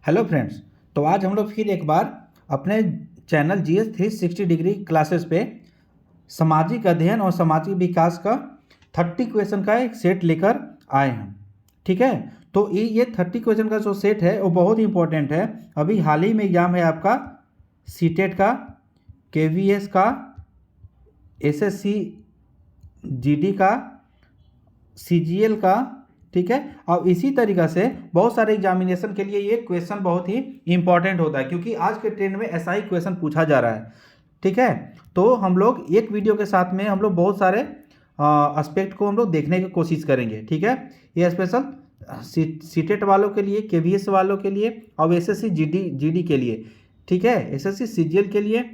Hello friends. तो आज हम लोग फिर एक बार अपने चैनल जीएस 360 डिग्री क्लासेस पे सामाजिक अध्ययन और सामाजिक विकास का 30 क्वेश्चन का एक सेट लेकर आए हैं। ठीक है, तो ये 30 क्वेश्चन का जो सेट है वो बहुत इंपॉर्टेंट है। अभी हाल ही में एग्जाम है आपका सीटेट का, केवीएस का, एसएससी जीडी का, सीजीएल का। ठीक है, और इसी तरीक़ा से बहुत सारे एग्जामिनेशन के लिए ये क्वेश्चन बहुत ही इंपॉर्टेंट होता है, क्योंकि आज के ट्रेंड में ऐसा ही क्वेश्चन पूछा जा रहा है। ठीक है, तो हम लोग एक वीडियो के साथ में हम लोग बहुत सारे एस्पेक्ट को हम लोग देखने की कोशिश करेंगे। ठीक है, ये स्पेशल सीटेट वालों के लिए, केवीएस वालों के लिए और एसएससी जीडी के लिए। ठीक है, एसएससी सीजीएल के लिए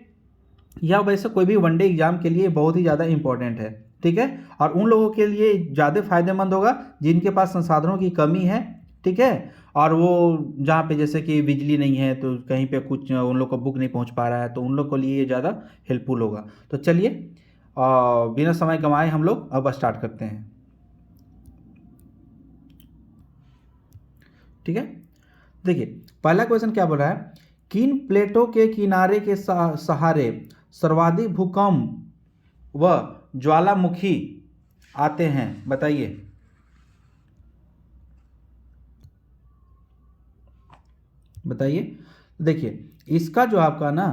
या वैसे कोई भी वनडे एग्जाम के लिए बहुत ही ज़्यादा इंपॉर्टेंट है। ठीक है, और उन लोगों के लिए ज़्यादा फायदेमंद होगा जिनके पास संसाधनों की कमी है। ठीक है, और वो जहाँ पे जैसे कि बिजली नहीं है तो कहीं पे कुछ उन लोग को बुक नहीं पहुँच पा रहा है, तो उन लोग के लिए ये ज़्यादा हेल्पफुल होगा। तो चलिए बिना समय गंवाए हम लोग अब स्टार्ट करते हैं। ठीक है, देखिए पहला क्वेश्चन क्या बोल रहा है, किन प्लेटों के किनारे के सहारे सर्वाधिक भूकंप व ज्वालामुखी आते हैं, बताइए। बताइए, देखिए इसका जो आपका ना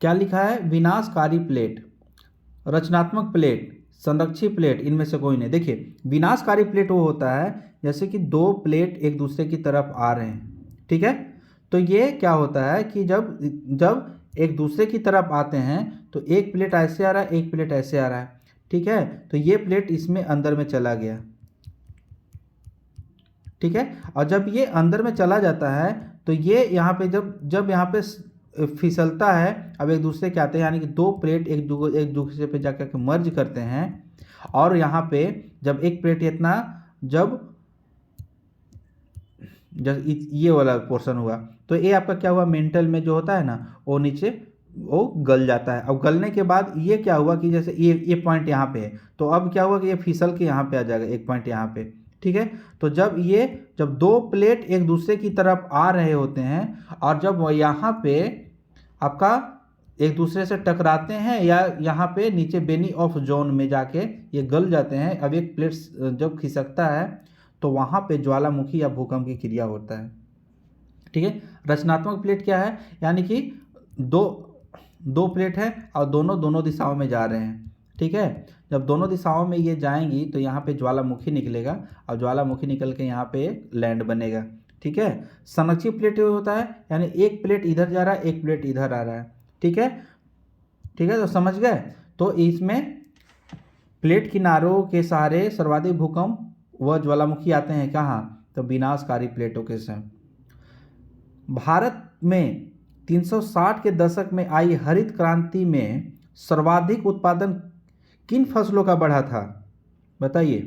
क्या लिखा है, विनाशकारी प्लेट, रचनात्मक प्लेट, संरक्षी प्लेट, इनमें से कोई नहीं। देखिए विनाशकारी प्लेट वो होता है जैसे कि दो प्लेट एक दूसरे की तरफ आ रहे हैं। ठीक है, तो ये क्या होता है कि जब जब एक दूसरे की तरफ आते हैं तो एक प्लेट ऐसे आ रहा है, एक प्लेट ऐसे आ रहा है। ठीक है, तो ये प्लेट इसमें अंदर में चला गया। ठीक है, और जब ये अंदर में चला जाता है तो ये यहाँ पे जब जब यहाँ पे फिसलता है, अब एक दूसरे के आते हैं, यानी कि दो प्लेट एक दूसरे पे जाकर के मर्ज करते हैं। और यहाँ पे जब एक प्लेट इतना जब जब ये वाला पोर्शन हुआ तो ये आपका क्या हुआ, मेंटल में जो होता है ना वो नीचे वो गल जाता है। अब गलने के बाद ये क्या हुआ कि जैसे ये पॉइंट यहाँ पे है, तो अब क्या हुआ कि ये फिसल के यहाँ पे आ जाएगा, एक पॉइंट यहाँ पे। ठीक है, तो जब दो प्लेट एक दूसरे की तरफ आ रहे होते हैं और जब यहाँ पे आपका एक दूसरे से टकराते हैं या यहाँ पे नीचे बेनी ऑफ जोन में जाके ये गल जाते हैं, अब एक प्लेट जब खिसकता है तो वहाँ पे ज्वालामुखी या भूकंप की क्रिया होता है। ठीक है, रचनात्मक प्लेट क्या है, यानी कि दो दो प्लेट है और दोनों दोनों दिशाओं में जा रहे हैं। ठीक है, जब दोनों दिशाओं में ये जाएंगी तो यहाँ पे ज्वालामुखी निकलेगा और ज्वालामुखी निकल के यहाँ पे लैंड बनेगा। ठीक है, संरक्षी प्लेट होता है, यानी एक प्लेट इधर जा रहा है, एक प्लेट इधर आ रहा है। ठीक है, ठीक है, तो समझ गए। तो इसमें प्लेट किनारों के सहारे सर्वाधिक भूकंप व ज्वालामुखी आते हैं कहाँ, तो विनाशकारी प्लेटों के संग। भारत में 360 के दशक में आई हरित क्रांति में सर्वाधिक उत्पादन किन फसलों का बढ़ा था, बताइए।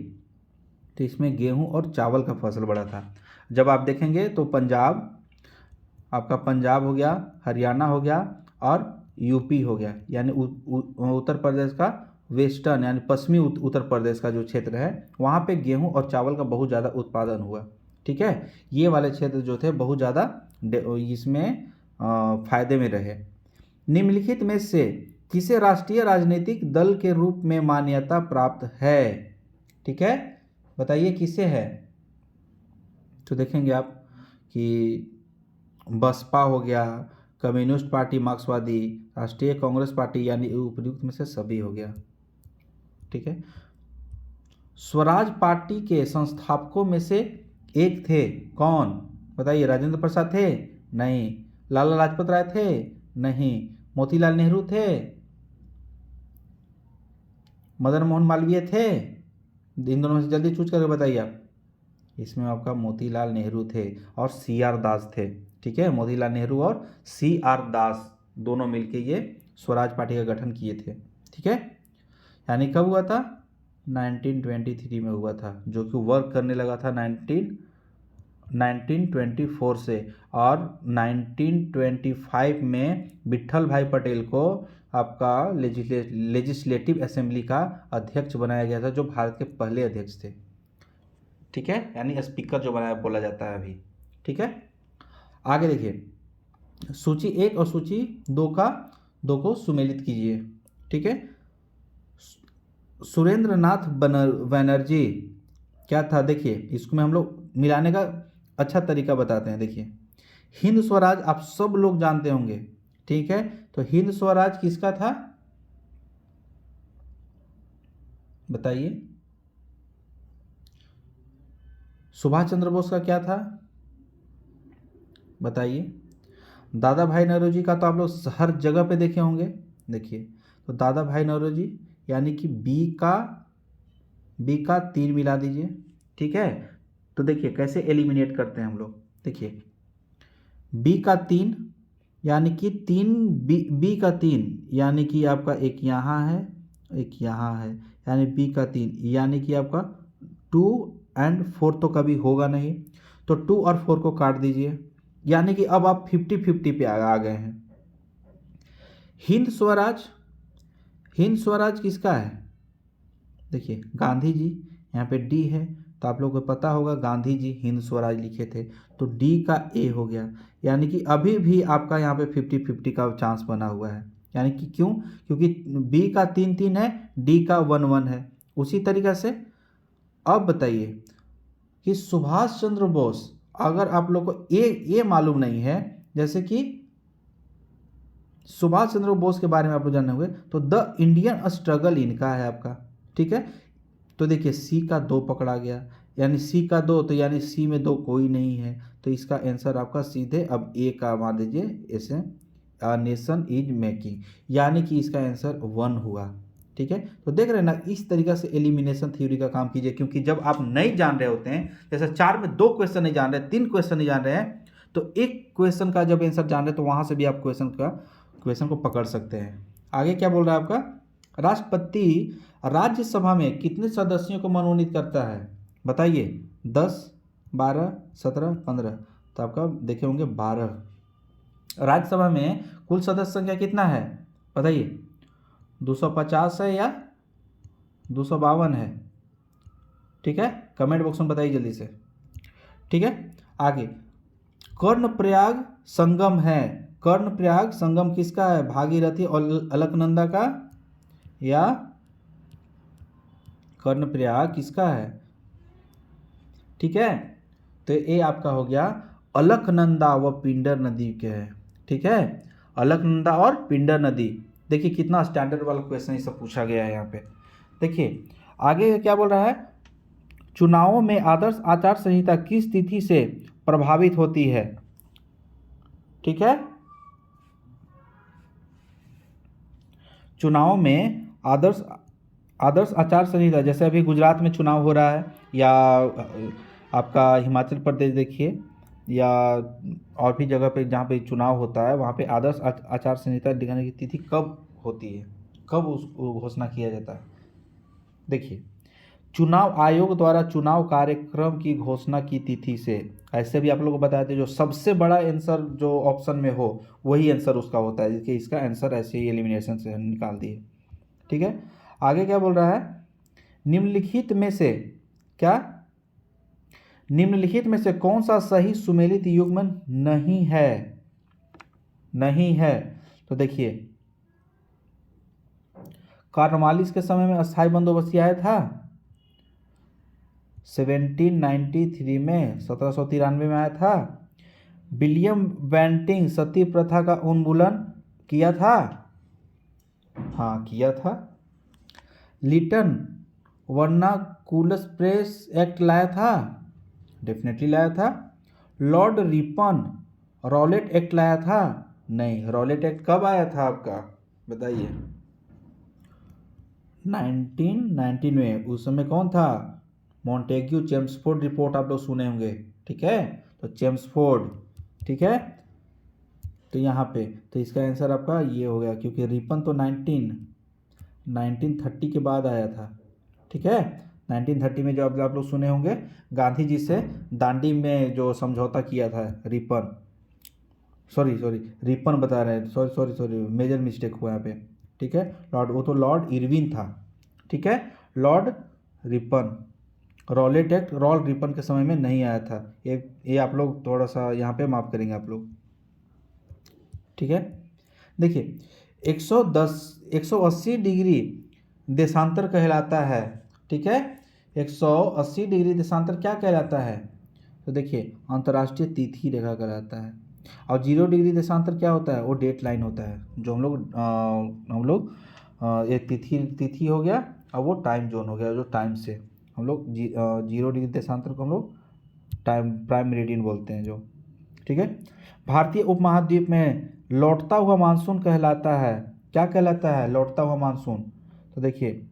तो इसमें गेहूं और चावल का फसल बढ़ा था। जब आप देखेंगे तो पंजाब, आपका पंजाब हो गया, हरियाणा हो गया और यूपी हो गया, यानी उत्तर प्रदेश का वेस्टर्न यानी पश्चिमी उत्तर प्रदेश का जो क्षेत्र है वहाँ पे गेहूं और चावल का बहुत ज़्यादा उत्पादन हुआ। ठीक है, ये वाले क्षेत्र जो थे बहुत ज़्यादा इसमें फायदे में रहे। निम्नलिखित में से किसे राष्ट्रीय राजनीतिक दल के रूप में मान्यता प्राप्त है, ठीक है, बताइए किसे है। तो देखेंगे आप कि बसपा हो गया, कम्युनिस्ट पार्टी मार्क्सवादी, राष्ट्रीय कांग्रेस पार्टी, यानी उपयुक्त में से सभी हो गया। ठीक है, स्वराज पार्टी के संस्थापकों में से एक थे कौन, बताइए। राजेंद्र प्रसाद थे, नहीं। लाला लाजपत राय थे, नहीं। मोतीलाल नेहरू थे, मदन मोहन मालवीय थे, इन दोनों में से जल्दी चूज करके बताइए आप। इसमें आपका मोतीलाल नेहरू थे और सी आर दास थे। ठीक है, मोतीलाल नेहरू और सी आर दास दोनों मिलके ये स्वराज पार्टी का गठन किए थे। ठीक है, यानी कब हुआ था, 1923 में हुआ था, जो कि वर्क करने लगा था 1924 से। और 1925 में विट्ठल भाई पटेल को आपका लेजिस्लेटिव असेंबली का अध्यक्ष बनाया गया था, जो भारत के पहले अध्यक्ष थे। ठीक है, यानी स्पीकर जो बनाया बोला जाता है अभी। ठीक है, आगे देखिए, सूची 1 और सूची 2 को सुमेलित कीजिए। ठीक है, सुरेंद्रनाथ बनर्जी क्या था, देखिए इसको में हम लोग मिलाने का अच्छा तरीका बताते हैं। देखिए, हिंद स्वराज आप सब लोग जानते होंगे, ठीक है, तो हिंद स्वराज किसका था बताइए। सुभाष चंद्र बोस का क्या था बताइए। दादा भाई नौरोजी का तो आप लोग हर जगह पे देखे होंगे। देखिए, तो दादा भाई नौरोजी यानी कि बी का 3 मिला दीजिए। ठीक है, तो देखिए कैसे एलिमिनेट करते हैं हम लोग। देखिए, बी का 3 यानी कि 3 बी का 3 यानी कि आपका एक यहाँ है एक यहाँ है, यानी बी का 3 यानी कि आपका 2 एंड 4 तो कभी होगा नहीं, तो 2 और 4 को काट दीजिए, यानी कि अब आप 50-50 पे आ गए हैं। हिंद स्वराज किसका है, देखिए गांधी जी, यहाँ पे डी है, तो आप लोगों को पता होगा गांधी जी हिंद स्वराज लिखे थे, तो डी का ए हो गया, यानी कि अभी भी आपका यहाँ पे 50-50 का चांस बना हुआ है। यानी कि क्यों, क्योंकि बी का 3-3 है, डी का 1-1 है। उसी तरीक़े से अब बताइए कि सुभाष चंद्र बोस, अगर आप लोग को ये मालूम नहीं है, जैसे कि सुभाष चंद्र बोस के बारे में आप लोग जानने हुए, तो द इंडियन स्ट्रगल इनका है आपका। ठीक है, तो देखिए सी का 2 पकड़ा गया, यानी सी का 2, तो यानी सी में 2 कोई नहीं है, तो इसका आंसर आपका सीधे अब ए का मान दीजिए, ऐसे नेशन इज मेकिंग, यानी कि इसका आंसर 1 हुआ। ठीक है, तो देख रहे हैं ना, इस तरीक़ा से एलिमिनेशन थ्योरी का काम कीजिए, क्योंकि जब आप नहीं जान रहे होते हैं, जैसे 4 में 2 क्वेश्चन नहीं जान रहे, 3 क्वेश्चन नहीं जान रहे हैं, तो एक क्वेश्चन का जब आंसर जान रहे तो वहाँ से भी आप क्वेश्चन को पकड़ सकते हैं। आगे क्या बोल रहा है आपका, राष्ट्रपति राज्यसभा में कितने सदस्यों को मनोनीत करता है बताइए। 10, 12, 17, 15, तो आपका देखे होंगे 12। राज्यसभा में कुल सदस्य संख्या कितना है बताइए, 250 है या 252 है। ठीक है, कमेंट बॉक्स में बताइए जल्दी से। ठीक है, आगे कर्णप्रयाग संगम है, कर्णप्रयाग संगम किसका है, भागीरथी और अलकनंदा का, या कर्णप्रयाग किसका है। ठीक है, तो ये आपका हो गया अलकनंदा व पिंडर नदी के है। ठीक है, अलकनंदा और पिंडर नदी। देखिए कितना स्टैंडर्ड वाला क्वेश्चन ये सब पूछा गया है यहाँ पे। देखिए आगे क्या बोल रहा है, चुनावों में आदर्श आचार संहिता किस तिथि से प्रभावित होती है। ठीक है, चुनाव में आदर्श आचार संहिता, जैसे अभी गुजरात में चुनाव हो रहा है, या आपका हिमाचल प्रदेश देखिए, या और भी जगह पे जहाँ पे चुनाव होता है, वहाँ पे आदर्श आचार संहिता दिखाने की तिथि कब होती है, कब उसको घोषणा किया जाता है। देखिए, चुनाव आयोग द्वारा चुनाव कार्यक्रम की घोषणा की तिथि से, ऐसे भी आप लोगों को बताया था, जो सबसे बड़ा आंसर जो ऑप्शन में हो वही आंसर उसका होता है, जिसके इसका आंसर ऐसे ही एलिमिनेशन से निकाल दिए। ठीक है, आगे क्या बोल रहा है, निम्नलिखित में से कौन सा सही सुमेलित युग्मन नहीं है। तो देखिए, कॉर्नवालिस के समय में अस्थायी बंदोबस्त आया था 1793 में, 1793 में आया था। विलियम बेंटिंग सती प्रथा का उन्मूलन किया था, हाँ किया था। लिटन वर्नाकुलस प्रेस एक्ट लाया था, डेफिनेटली लाया था। लॉर्ड रिपन रॉलेट एक्ट लाया था, नहीं। रॉलेट एक्ट कब आया था आपका बताइए, 1919 में। उस समय कौन था, मॉन्टेग्यू चेम्सफोर्ड रिपोर्ट आप लोग सुने होंगे। ठीक है, तो चेम्सफोर्ड। ठीक है, तो यहाँ पे तो इसका आंसर आपका ये हो गया, क्योंकि रिपन तो 1930 के बाद आया था। ठीक है, 1930 में जो आप लोग सुने होंगे, गांधी जी से दांडी में जो समझौता किया था, रिपन बता रहे हैं, सॉरी मेजर मिस्टेक हुआ यहाँ पे। ठीक है, वो तो लॉर्ड इरविन था। ठीक है, लॉर्ड रिपन। रॉलेट एक्ट रॉल रिपन के समय में नहीं आया था। ये आप लोग थोड़ा सा यहाँ पे माफ़ करेंगे आप लोग, ठीक है। देखिए 180 डिग्री देशांतर कहलाता है, ठीक है। 180 डिग्री देशांतर क्या कहलाता है? तो देखिए अंतर्राष्ट्रीय तिथि रेखा कहलाता है। और 0 डिग्री देशांतर क्या होता है? वो डेट लाइन होता है, जो हम लोग ये तिथि हो गया और वो टाइम जोन हो गया, जो टाइम से हम लोग 0 डिग्री देशांतर को हम लोग प्राइम मेरिडियन बोलते हैं जो, ठीक है। भारतीय उपमहाद्वीप में लौटता हुआ मानसून कहलाता है, क्या कहलाता है? लौटता हुआ मानसून। तो देखिए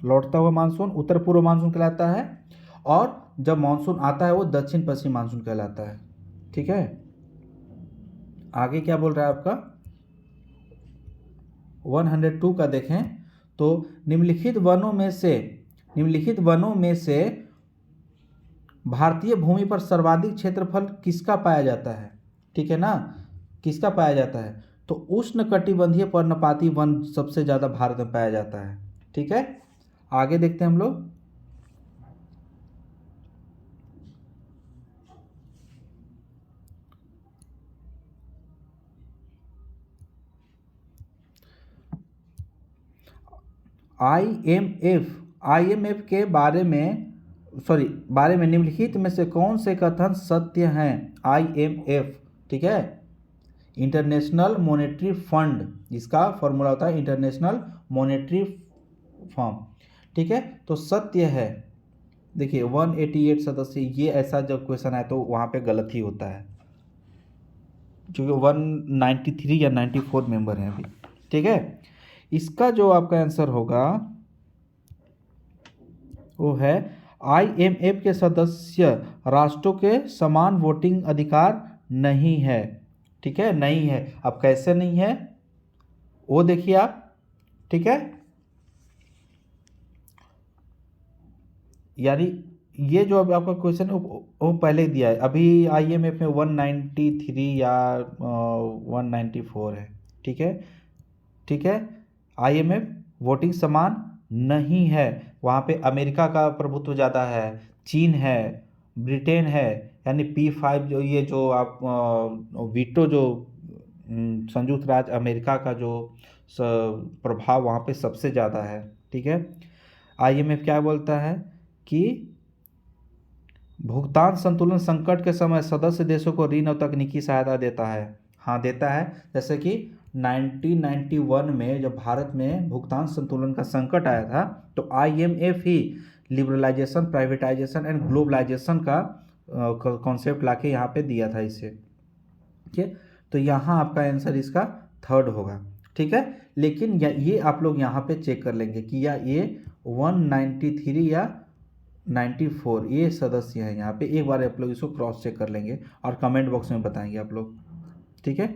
लौटता हुआ मानसून उत्तर पूर्व मानसून कहलाता है, और जब मानसून आता है वो दक्षिण पश्चिम मानसून कहलाता है, ठीक है। आगे क्या बोल रहा है आपका 102 का देखें तो निम्नलिखित वनों में से भारतीय भूमि पर सर्वाधिक क्षेत्रफल किसका पाया जाता है, ठीक है ना, किसका पाया जाता है? तो उष्णकटिबंधीय पर्णपाती वन सबसे ज़्यादा भारत में पाया जाता है, ठीक है। आगे देखते हैं हम लोग। आईएमएफ के बारे में निम्नलिखित में से कौन से कथन सत्य हैं? आईएमएफ, ठीक है, इंटरनेशनल मॉनेटरी फंड, जिसका फॉर्मूला होता है इंटरनेशनल मॉनेटरी फंड, ठीक है। तो सत्य है, देखिए 188 सदस्य, ये ऐसा जब क्वेश्चन है तो वहाँ पे गलत ही होता है, क्योंकि 193 या 94 मेंबर हैं अभी, ठीक है। इसका जो आपका आंसर होगा वो है आईएमएफ के सदस्य राष्ट्रों के समान वोटिंग अधिकार नहीं है, ठीक है, नहीं है। अब कैसे नहीं है वो देखिए आप, ठीक है। यानी ये जो अभी आपका क्वेश्चन है वो पहले दिया है, अभी आईएमएफ में 193 या 194 है, ठीक है, ठीक है। आईएमएफ वोटिंग समान नहीं है, वहाँ पे अमेरिका का प्रभुत्व ज़्यादा है, चीन है, ब्रिटेन है, यानी P5 जो ये जो आप वीटो जो संयुक्त राज्य अमेरिका का जो प्रभाव वहाँ पे सबसे ज़्यादा है, ठीक है। आईएमएफ क्या बोलता है कि भुगतान संतुलन संकट के समय सदस्य देशों को ऋण और तकनीकी सहायता देता है, हाँ देता है। जैसे कि 1991 में जब भारत में भुगतान संतुलन का संकट आया था तो आईएमएफ ही लिबरलाइजेशन, प्राइवेटाइजेशन एंड ग्लोबलाइजेशन का कॉन्सेप्ट लाके यहाँ पे दिया था इसे, ठीक है। तो यहाँ आपका आंसर इसका थर्ड होगा, ठीक है। लेकिन ये आप लोग यहाँ पे चेक कर लेंगे कि या ये 193 या 94 ये सदस्य हैं यहाँ पे, एक बार आप लोग इसको क्रॉस चेक कर लेंगे और कमेंट बॉक्स में बताएंगे आप लोग, ठीक है,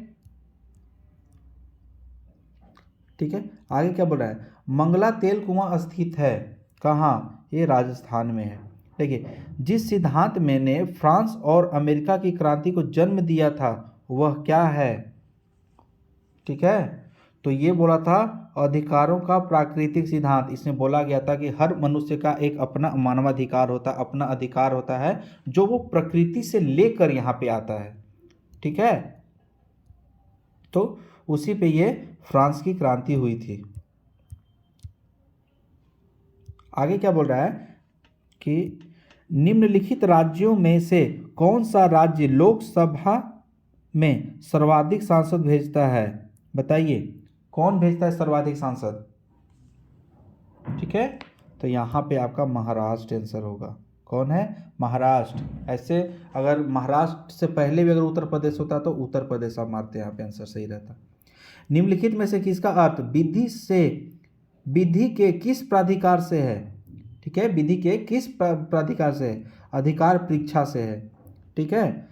ठीक है। आगे क्या बोल रहा है? मंगला तेल कुआं स्थित है कहाँ? ये राजस्थान में है। देखिए जिस सिद्धांत में ने फ्रांस और अमेरिका की क्रांति को जन्म दिया था वह क्या है, ठीक है। तो ये बोला था अधिकारों का प्राकृतिक सिद्धांत। इसमें बोला गया था कि हर मनुष्य का एक अपना मानवाधिकार होता है, अपना अधिकार होता है जो वो प्रकृति से लेकर यहाँ पे आता है, ठीक है। तो उसी पे ये फ्रांस की क्रांति हुई थी। आगे क्या बोल रहा है कि निम्नलिखित राज्यों में से कौन सा राज्य लोकसभा में सर्वाधिक सांसद भेजता है? बताइए कौन भेजता है सर्वाधिक सांसद, ठीक है। तो यहाँ पे आपका महाराष्ट्र आंसर होगा। कौन है? महाराष्ट्र। ऐसे अगर महाराष्ट्र से पहले भी अगर उत्तर प्रदेश होता तो उत्तर प्रदेश आप मारते, यहाँ पे आंसर सही रहता। निम्नलिखित में से किसका अर्थ विधि के किस प्राधिकार से है, ठीक है, विधि के किस प्राधिकार से है? अधिकार परीक्षा से है, ठीक है।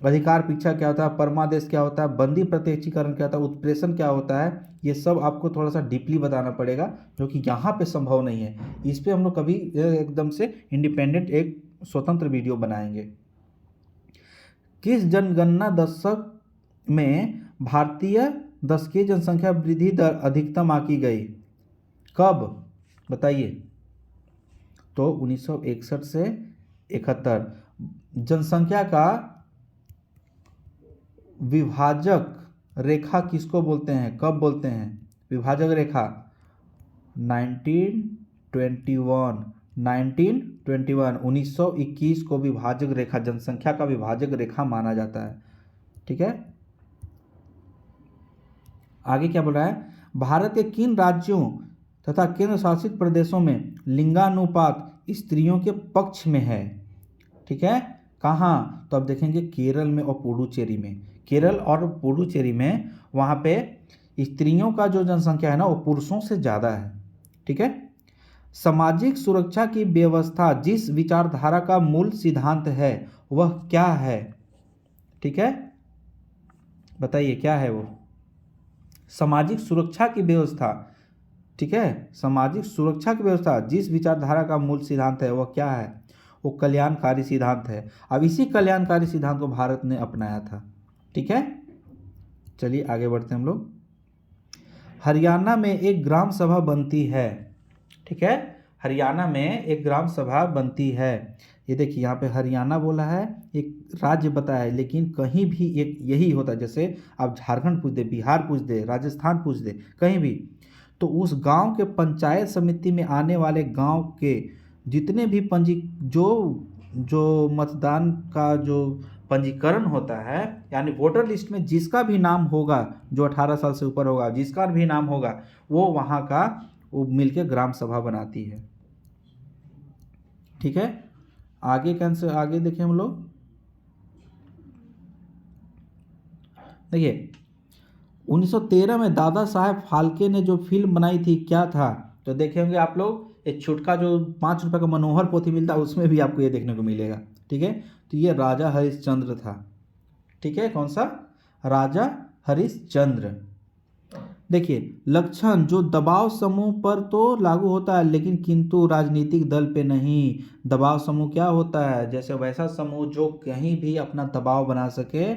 अधिकार परीक्षा क्या होता है, परमादेश क्या होता है, बंदी प्रत्यक्षीकरण क्या होता है, उत्प्रेषण क्या होता है, ये सब आपको थोड़ा सा डीपली बताना पड़ेगा जो कि यहाँ पे संभव नहीं है। इस पे हम लोग कभी एकदम से इंडिपेंडेंट एक स्वतंत्र वीडियो बनाएंगे। किस जनगणना दशक में भारतीय दशकीय जनसंख्या वृद्धि दर अधिकतम आंकी गई? कब? बताइए। तो 1961 से 71। जनसंख्या का विभाजक रेखा किसको बोलते हैं, कब बोलते हैं? विभाजक रेखा 1921, 1921 को विभाजक रेखा, जनसंख्या का विभाजक रेखा माना जाता है। ठीक है, आगे क्या बोल रहा है? भारत के किन राज्यों तथा केंद्र शासित प्रदेशों में लिंगानुपात स्त्रियों के पक्ष में है? ठीक है, कहाँ? तो अब देखेंगे केरल में और पुडुचेरी में। केरल और पुडुचेरी में वहाँ पे स्त्रियों का जो जनसंख्या है ना वो पुरुषों से ज़्यादा है। ठीक है, सामाजिक सुरक्षा की व्यवस्था जिस विचारधारा का मूल सिद्धांत है वह क्या है? ठीक है, बताइए क्या है वो? सामाजिक सुरक्षा की व्यवस्था। ठीक है, सामाजिक सुरक्षा की व्यवस्था जिस विचारधारा का मूल सिद्धांत है वह क्या है? वो कल्याणकारी सिद्धांत है। अब इसी कल्याणकारी सिद्धांत को भारत ने अपनाया था। ठीक है, चलिए आगे बढ़ते हैं हम लोग। हरियाणा में एक ग्राम सभा बनती है। ठीक है, हरियाणा में एक ग्राम सभा बनती है। ये देखिए यहाँ पे हरियाणा बोला है, एक राज्य बताया है, लेकिन कहीं भी एक यही होता है। जैसे आप झारखंड पूछ दे, बिहार पूछ दे, राजस्थान पूछ दे, कहीं भी, तो उस गांव के पंचायत समिति में आने वाले गांव के जितने भी जो मतदान का जो पंजीकरण होता है, यानी वोटर लिस्ट में जिसका भी नाम होगा, जो 18 साल से ऊपर होगा, जिसका भी नाम होगा, वो वहाँ का वो मिलके ग्राम सभा बनाती है। ठीक है, आगे कैंसर आगे देखें हम लोग। देखिए 1913 में दादा साहेब फाल्के ने जो फिल्म बनाई थी क्या था? तो देखे होंगे आप लोग, एक छुटका जो 5 रुपए का मनोहर पोथी मिलता है उसमें भी आपको ये देखने को मिलेगा। ठीक है, तो ये राजा हरिश्चंद्र था। ठीक है, कौन सा? राजा हरिश्चंद्र। देखिए लक्षण जो दबाव समूह पर तो लागू होता है लेकिन किंतु राजनीतिक दल पे नहीं। दबाव समूह क्या होता है? जैसे वैसा समूह जो कहीं भी अपना दबाव बना सके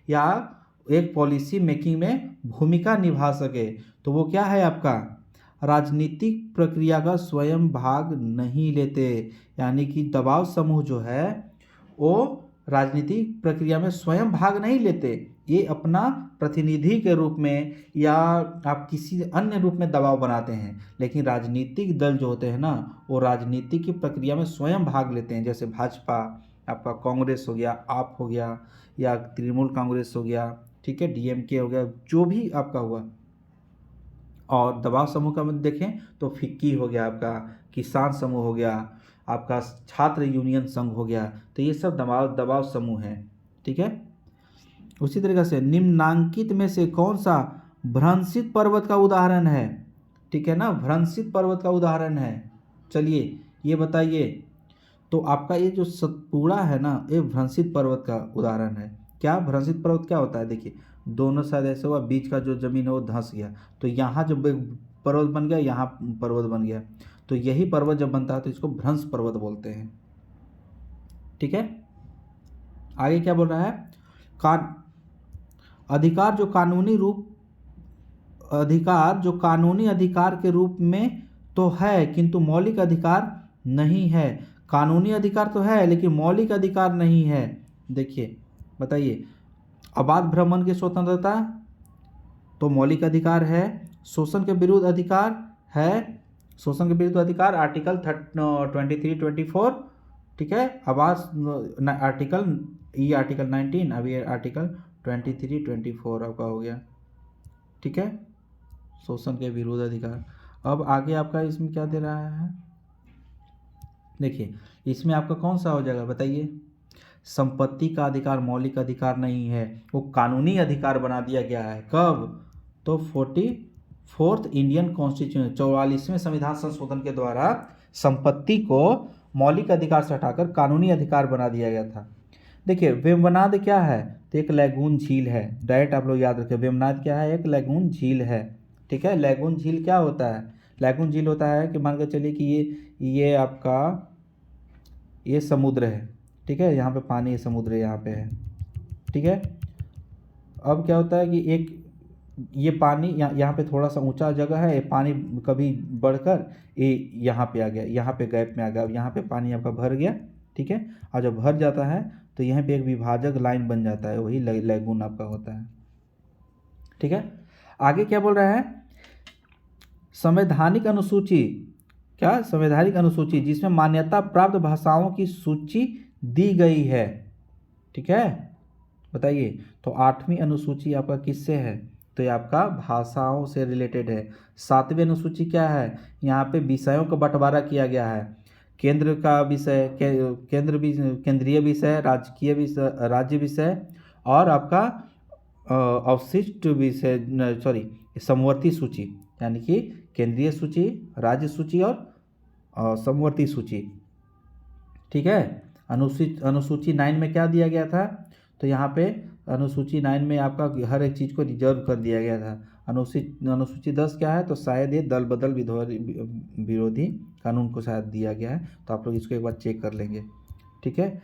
या एक पॉलिसी मेकिंग में भूमिका निभा सके, तो वो क्या है आपका? राजनीतिक प्रक्रिया का स्वयं भाग नहीं लेते। यानी कि दबाव समूह जो है वो राजनीतिक प्रक्रिया में स्वयं भाग नहीं लेते, ये अपना प्रतिनिधि के रूप में या आप किसी अन्य रूप में दबाव बनाते हैं। लेकिन राजनीतिक दल जो होते हैं ना वो राजनीति की प्रक्रिया में स्वयं भाग लेते हैं। जैसे भाजपा, आपका कांग्रेस हो गया, आप हो गया, या तृणमूल कांग्रेस हो गया, ठीक है, डीएमके हो गया, जो भी आपका हुआ। और दबाव समूह का मत देखें तो फिक्की हो गया, आपका किसान समूह हो गया, आपका छात्र यूनियन संघ हो गया, तो ये सब दबाव समूह है। ठीक है, उसी तरीके से निम्नांकित में से कौन सा भ्रंशित पर्वत का उदाहरण है? ठीक है ना, भ्रंशित पर्वत का उदाहरण है। चलिए ये बताइए, तो आपका ये जो सतपुड़ा है ना ये भ्रंशित पर्वत का उदाहरण है। क्या भ्रंशित पर्वत क्या होता है? देखिए दोनों साइड ऐसे हुआ, बीच का जो जमीन है वो धंस गया, तो यहाँ जब पर्वत बन गया, यहाँ पर्वत बन गया, तो यही पर्वत जब बनता है तो इसको भ्रंश पर्वत बोलते हैं। ठीक है, आगे क्या बोल रहा है? अधिकार जो कानूनी अधिकार के रूप में तो है किंतु मौलिक अधिकार नहीं है। कानूनी अधिकार तो है लेकिन मौलिक अधिकार नहीं है। देखिए बताइए, अबाध भ्रमण की स्वतंत्रता तो मौलिक अधिकार है। शोषण के विरुद्ध अधिकार है, शोषण के विरुद्ध अधिकार आर्टिकल 23-24। ठीक है, आवास आर्टिकल 19, अभी आर्टिकल 23-24 आपका हो गया। ठीक है, शोषण के विरुद्ध अधिकार। अब आगे आपका इसमें क्या दे रहा है? देखिए इसमें आपका कौन सा हो जाएगा बताइए? संपत्ति का अधिकार मौलिक अधिकार नहीं है, वो कानूनी अधिकार बना दिया गया है। कब? तो 44th इंडियन कॉन्स्टिट्यूशन, 44वें संविधान संशोधन के द्वारा संपत्ति को मौलिक अधिकार से हटाकर कानूनी अधिकार बना दिया गया था। देखिए वेम्बनाद क्या है? तो एक लैगून झील है। डायरेक्ट आप लोग याद रखें, वेम्बनाद क्या है? एक लैगून झील है। ठीक है, लैगून झील क्या होता है? लैगून झील होता है कि मान के चलिए कि ये आपका ये समुद्र है। ठीक है, यहाँ पे पानी समुद्र यहाँ पे है। ठीक है, अब क्या होता है कि एक ये पानी यहाँ पे थोड़ा सा ऊंचा जगह है, ये पानी कभी बढ़कर ये यहाँ पे आ गया, यहाँ पे गैप में आ गया, अब यहाँ पे पानी आपका भर गया, ठीक है। और जब भर जाता है तो यहाँ पे एक विभाजक लाइन बन जाता है, वही लैगून आपका होता है, ठीक है। आगे क्या बोल रहा है, संवैधानिक अनुसूची, क्या संवैधानिक अनुसूची जिसमें मान्यता प्राप्त भाषाओं की सूची दी गई है, ठीक है। बताइए, तो 8वीं अनुसूची आपका किससे है, तो ये आपका भाषाओं से रिलेटेड है। 7वीं अनुसूची क्या है, यहाँ पे विषयों का बंटवारा किया गया है, केंद्र का विषय, केंद्रीय विषय, राजकीय विषय, राज्य विषय, और आपका अवशिष्ट विषय, सॉरी समवर्ती सूची, यानी कि केंद्रीय सूची, राज्य सूची और समवर्ती सूची, ठीक है। अनुसूची 9 में क्या दिया गया था, तो यहाँ पे अनुसूची 9 में आपका हर एक चीज़ को रिजर्व कर दिया गया था। अनुसूची 10 क्या है, तो शायद ये दल बदल विरोधी कानून को शायद दिया गया है, तो आप लोग इसको एक बार चेक कर लेंगे, ठीक है।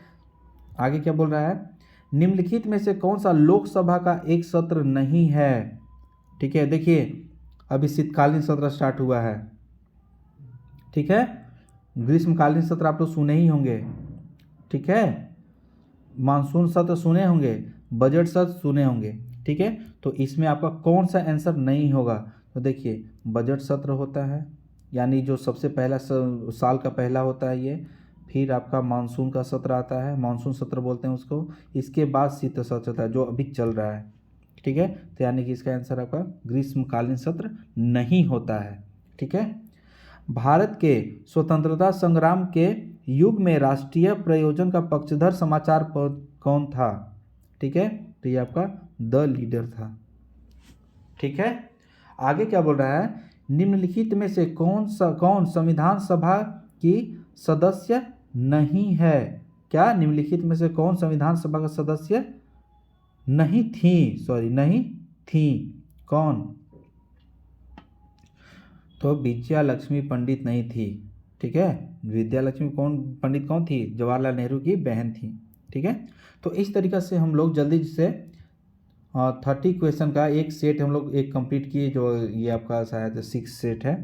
आगे क्या बोल रहा है, निम्नलिखित में से कौन सा लोकसभा का एक सत्र नहीं है, ठीक है। देखिए अभी शीतकालीन सत्र स्टार्ट हुआ है, ठीक है। ग्रीष्मकालीन सत्र आप लोग सुने ही होंगे, ठीक है। मानसून सत्र सुने होंगे, बजट सत्र सुने होंगे, ठीक है। तो इसमें आपका कौन सा आंसर नहीं होगा, तो देखिए बजट सत्र होता है, यानी जो सबसे पहला साल का पहला होता है ये, फिर आपका मानसून का सत्र आता है, मानसून सत्र बोलते हैं उसको, इसके बाद शीत सत्र आता है जो अभी चल रहा है, ठीक है। तो यानी कि इसका आंसर आपका ग्रीष्मकालीन सत्र नहीं होता है, ठीक है। भारत के स्वतंत्रता संग्राम के युग में राष्ट्रीय प्रयोजन का पक्षधर समाचार पत्र कौन था, ठीक है। तो ये आपका द लीडर था, ठीक है। आगे क्या बोल रहा है, निम्नलिखित में से कौन संविधान सभा की सदस्य नहीं है, क्या निम्नलिखित में से कौन संविधान सभा का सदस्य नहीं थी, कौन, तो विजया लक्ष्मी पंडित नहीं थी, ठीक है। विद्या लक्ष्मी पंडित कौन थी, जवाहरलाल नेहरू की बहन थी, ठीक है। तो इस तरीक़े से हम लोग जल्दी से 30 क्वेश्चन का एक सेट हम लोग एक कंप्लीट किए, जो ये आपका शायद 6 सेट है।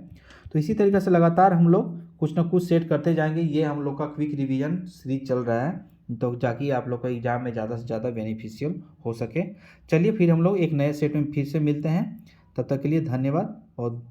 तो इसी तरीक़े से लगातार हम लोग कुछ ना कुछ सेट करते जाएंगे, ये हम लोग का क्विक रिवीजन सीरीज चल रहा है, तो ताकि आप लोग का एग्जाम में ज़्यादा से ज़्यादा बेनिफिशियल हो सके। चलिए फिर हम लोग एक नए सेट में फिर से मिलते हैं, तब तक के लिए धन्यवाद और